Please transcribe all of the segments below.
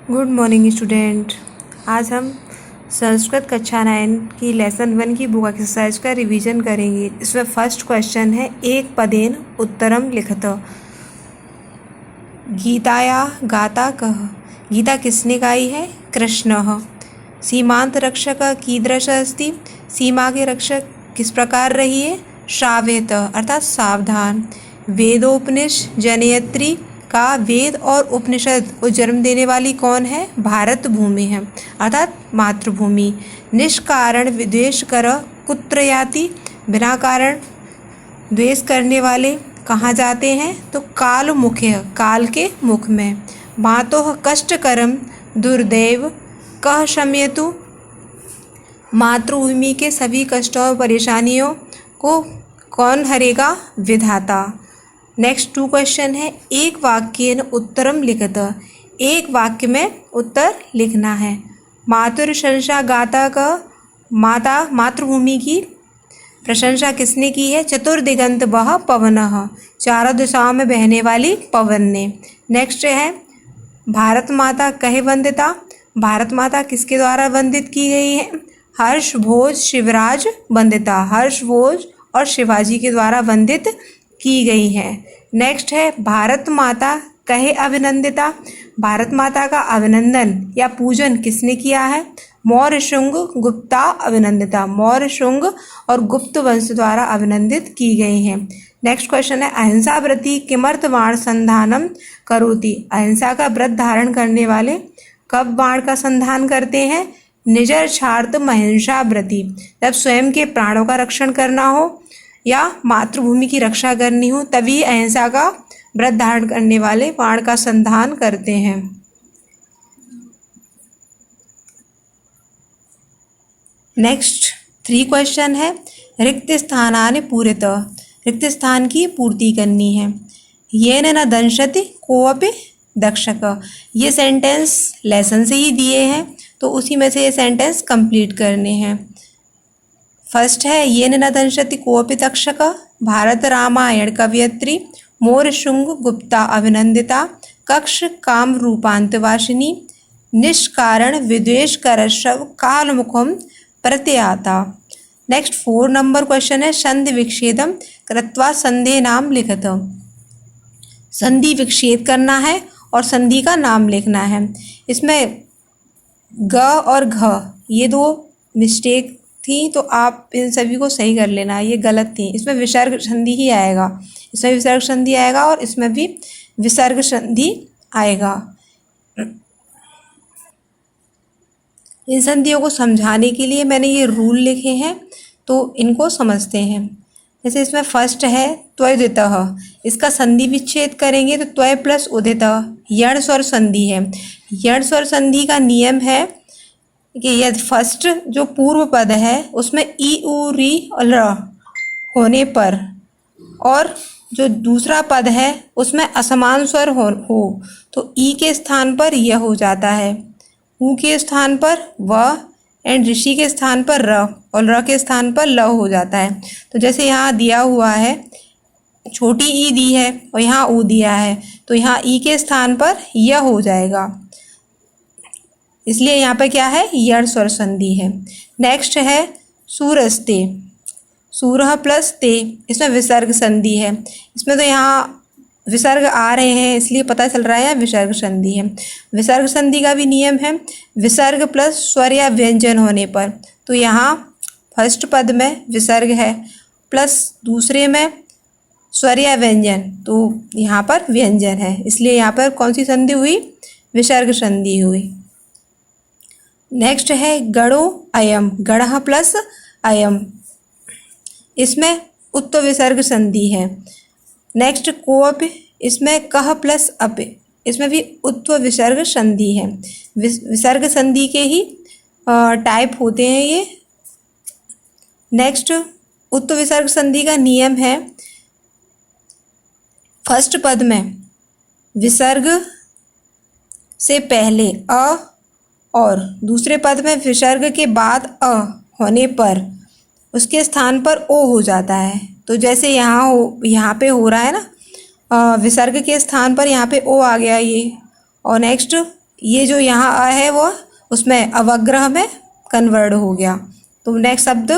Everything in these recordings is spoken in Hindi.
Good morning student. आज हम संस्कृत कक्षा 9 की लेसन 1 की बुक एक्सरसाइज का रिवीजन करेंगे। इसमें फर्स्ट क्वेश्चन है, एक पदेन उत्तरम लिखत। गीताया गाता कः। गीता किसने गाई है? कृष्णः। सीमांत रक्षक कीदृश अस्ति। सीमा के रक्षक किस प्रकार रही है? श्राव्यत अर्थात सावधान। वेदोपनिष जनयत्री का वेद और उपनिषद को जन्म देने वाली कौन है? भारत भूमि है अर्थात मातृभूमि। निष्कारण विद्वेष कर कुत्र याति। बिना कारण द्वेष करने वाले कहाँ जाते हैं? तो काल मुख्य, काल के मुख में। मातोः कष्टकरम दुर्दैव कः शम्यतु। मातृभूमि के सभी कष्टों और परेशानियों को कौन हरेगा? विधाता। नेक्स्ट 2 क्वेश्चन है, एक वाक्येन उत्तरम लिखत। एक वाक्य में उत्तर लिखना है। मातुर्शंसा गाता का माता मातृभूमि की प्रशंसा किसने की है? चतुर्दिगंत बह पवनः, चारों दिशाओं में बहने वाली पवन ने। नेक्स्ट है, भारत माता कहे वंदिता। भारत माता किसके द्वारा वंदित की गई है? हर्ष भोज शिवराज वंदिता। हर्ष भोज और शिवाजी के द्वारा वंदित की गई है। नेक्स्ट है, भारत माता कहे अभिनंदिता। भारत माता का अभिनंदन या पूजन किसने किया है? मौर्य शुंग गुप्ता अभिनंदिता। मौर्य शुंग और गुप्त वंश द्वारा अभिनंदित की गई हैं। नेक्स्ट क्वेश्चन है, अहिंसा व्रती किमर्थ बाण संधानम करोति। अहिंसा का व्रत धारण करने वाले कब बाण का संधान करते हैं? निजर्षार्थ महिंसा व्रती, जब स्वयं के प्राणों का रक्षण करना हो या मातृभूमि की रक्षा करनी हो तभी अहिंसा का व्रत धारण करने वाले बाण का संधान करते हैं। नेक्स्ट 3 क्वेश्चन है, रिक्त स्थानानि पूरित। रिक्त स्थान की पूर्ति करनी है। येन न दंशति कोऽपि दक्षक। ये सेंटेंस लेसन से ही दिए हैं तो उसी में से ये सेंटेंस कंप्लीट करने हैं। फर्स्ट है, येन न दंशति कोऽपि दक्षक। भारत रामायण कवयित्री मौर्य शुंग गुप्ता अभिनंदिता। कक्ष काम रूपांतवासिनी निष्कारण विद्वेष करशव कालमुखम प्रत्याता। नेक्स्ट 4 नंबर क्वेश्चन है, संधि विच्छेदम कृत्वा संधे नाम लिखत। संधि विच्छेद करना है और संधि का नाम लिखना है। इसमें ग और घ ये 2 मिस्टेक थी तो आप इन सभी को सही कर लेना, ये गलत थी। इसमें विसर्ग संधि ही आएगा, इसमें विसर्ग संधि आएगा और इसमें भी विसर्ग संधि आएगा। इन संधियों को समझाने के लिए मैंने ये रूल लिखे हैं तो इनको समझते हैं। जैसे इसमें फर्स्ट है त्वयोदितः, इसका संधि विच्छेद करेंगे तो त्वय प्लस उदितः यण स्वर संधि है। यण स्वर संधि का नियम है कि यदि फर्स्ट जो पूर्व पद है उसमें ई उ री और र होने पर और जो दूसरा पद है उसमें असमान स्वर हो तो ई के स्थान पर यह हो जाता है, उ के स्थान पर व एंड ऋषि के स्थान पर र और र के स्थान पर ल हो जाता है। तो जैसे यहाँ दिया हुआ है, छोटी ई दी है और यहाँ उ दिया है तो यहाँ ई के स्थान पर यह हो जाएगा, इसलिए यहाँ पर क्या है? यण स्वर संधि है। नेक्स्ट है सूरस्ते। सूरह प्लस ते, इसमें विसर्ग संधि है। इसमें तो यहाँ विसर्ग आ रहे हैं इसलिए पता चल रहा है विसर्ग संधि है। विसर्ग संधि का भी नियम है विसर्ग प्लस स्वर या व्यंजन होने पर। तो यहाँ फर्स्ट पद में विसर्ग है प्लस दूसरे में स्वर या व्यंजन, तो यहाँ पर व्यंजन है इसलिए यहाँ पर कौन सी संधि हुई? विसर्ग संधि हुई। नेक्स्ट है गणो अयम। गणः प्लस अयम, इसमें उत्व विसर्ग संधि है। नेक्स्ट कोऽपि, इसमें कह प्लस अपि, इसमें भी उत्व विसर्ग संधि है। विसर्ग संधि के ही टाइप होते हैं ये। नेक्स्ट उत्व विसर्ग संधि का नियम है फर्स्ट पद में विसर्ग से पहले अ और दूसरे पद में विसर्ग के बाद अ होने पर उसके स्थान पर ओ हो जाता है। तो जैसे यहाँ पे हो रहा है ना, विसर्ग के स्थान पर यहाँ पे ओ आ गया ये, और नेक्स्ट ये जो यहाँ अ है वो उसमें अवग्रह में कन्वर्ट हो गया। तो नेक्स्ट शब्द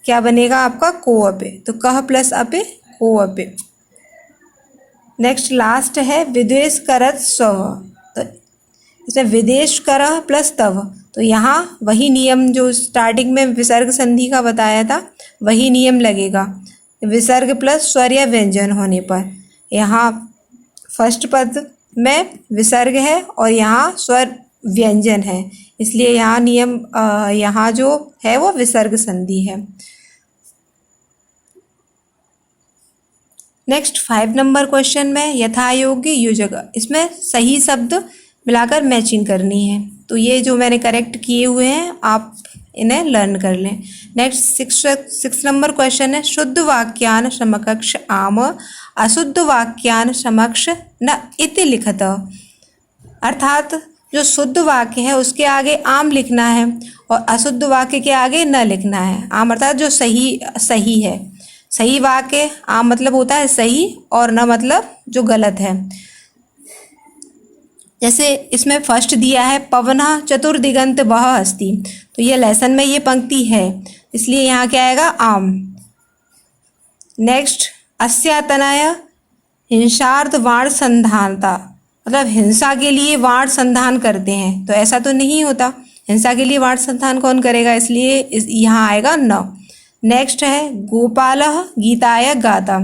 क्या बनेगा आपका, को अपे। तो कह प्लस अपे, को अपे। नेक्स्ट लास्ट है विदेश करत स्व। तो इसमें विदेश करह प्लस तव। तो यहाँ वही नियम जो स्टार्टिंग में विसर्ग संधि का बताया था वही नियम लगेगा। विसर्ग प्लस स्वर या व्यंजन होने पर यहाँ फर्स्ट पद में विसर्ग है और यहाँ स्वर व्यंजन है, इसलिए यहाँ नियम यहाँ जो है वो विसर्ग संधि है। नेक्स्ट 5 नंबर क्वेश्चन में यथायोग्य योजक, इसमें सही शब्द मिलाकर मैचिंग करनी है। तो ये जो मैंने करेक्ट किए हुए हैं आप इन्हें लर्न कर लें। नेक्स्ट 6 नंबर क्वेश्चन है शुद्ध वाक्यान समकक्ष आम अशुद्ध वाक्यान समक्ष न इति लिखत। अर्थात जो शुद्ध वाक्य है उसके आगे आम लिखना है और अशुद्ध वाक्य के आगे न लिखना है। आम अर्थात जो सही है। सही वाक्य आम मतलब होता है सही और न मतलब जो गलत है। जैसे इसमें फर्स्ट दिया है पवनः चतुर्दिगंत बह अस्ति, तो ये लेसन में ये पंक्ति है इसलिए यहाँ क्या आएगा, आम। नेक्स्ट अस्यातनय हिंसार्थ वाण संधानता, मतलब हिंसा के लिए वाण संधान करते हैं, तो ऐसा तो नहीं होता। हिंसा के लिए वाण संधान कौन करेगा, इसलिए यहाँ आएगा न। नेक्स्ट है गोपालः गीताय गाता।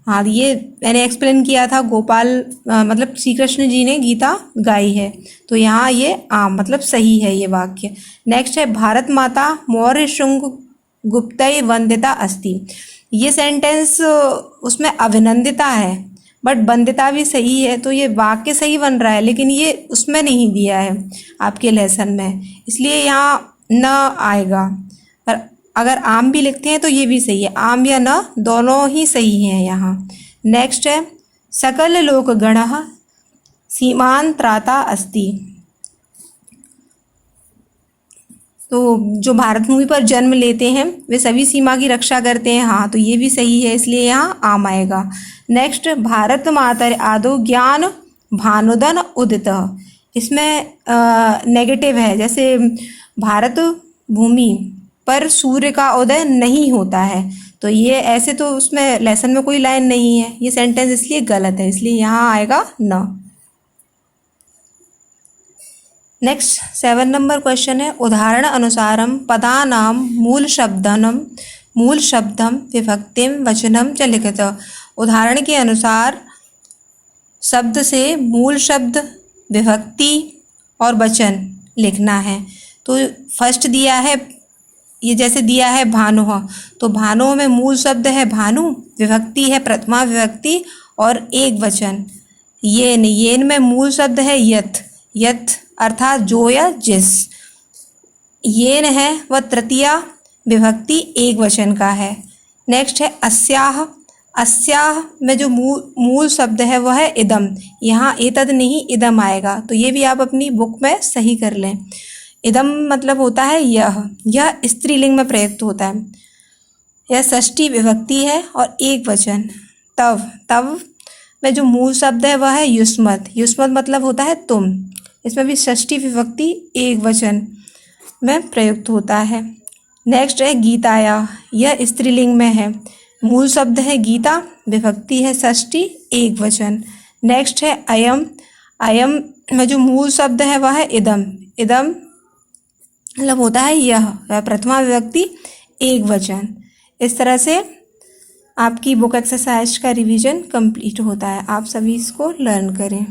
हाँ, ये मैंने एक्सप्लेन किया था, गोपाल मतलब श्री कृष्ण जी ने गीता गाई है, तो यहाँ ये आम मतलब सही है ये वाक्य। नेक्स्ट है भारत माता मौर्य शुंग गुप्तय वंदिता अस्ति। ये सेंटेंस उसमें अभिनंदिता है बट वंदिता भी सही है, तो ये वाक्य सही बन रहा है लेकिन ये उसमें नहीं दिया है आपके लेसन में, इसलिए यहाँ न आएगा। पर अगर आम भी लिखते हैं तो ये भी सही है, आम या न दोनों ही सही हैं यहाँ। नेक्स्ट है सकल लोकगणः सीमान त्राता अस्ति। तो जो भारत भूमि पर जन्म लेते हैं वे सभी सीमा की रक्षा करते हैं, हाँ तो ये भी सही है इसलिए यहाँ आम आएगा। नेक्स्ट भारत मातर आदो ज्ञान भानुदन उदित। इसमें नेगेटिव है, जैसे भारत भूमि पर सूर्य का उदय नहीं होता है, तो ये ऐसे तो उसमें लेसन में कोई लाइन नहीं है, ये सेंटेंस इसलिए गलत है, इसलिए यहाँ आएगा न। नेक्स्ट 7 नंबर क्वेश्चन है उदाहरण अनुसारम पदानां मूल शब्दम विभक्तिम वचनम च लिखित। उदाहरण के अनुसार शब्द से मूल शब्द विभक्ति और वचन लिखना है। तो फर्स्ट दिया है, ये जैसे दिया है भानु, तो भानु में मूल शब्द है भानु, विभक्ति है प्रथमा विभक्ति और एक वचन येन में मूल शब्द है यथ अर्थात जो या जिस। येन है वह तृतीया विभक्ति एक वचन का है। नेक्स्ट है अस्याह में जो मूल शब्द है वह है इदम, यहाँ एतद नहीं इदम आएगा, तो ये भी आप अपनी बुक में सही कर लें। इदम मतलब होता है यह स्त्रीलिंग में प्रयुक्त होता है। यह षष्ठी विभक्ति है और एक वचन। तव में जो मूल शब्द है वह है युष्मत मतलब होता है तुम, इसमें भी षष्ठी विभक्ति एक वचन में प्रयुक्त होता है। नेक्स्ट है गीताया, यह स्त्रीलिंग में है, मूल शब्द है गीता, विभक्ति है षष्ठी एक वचन। नेक्स्ट है अयम में जो मूल शब्द है वह है इदम मतलब होता है यह प्रथमा विभक्ति एक वचन। इस तरह से आपकी बुक एक्सरसाइज का रिवीजन कंप्लीट होता है। आप सभी इसको लर्न करें।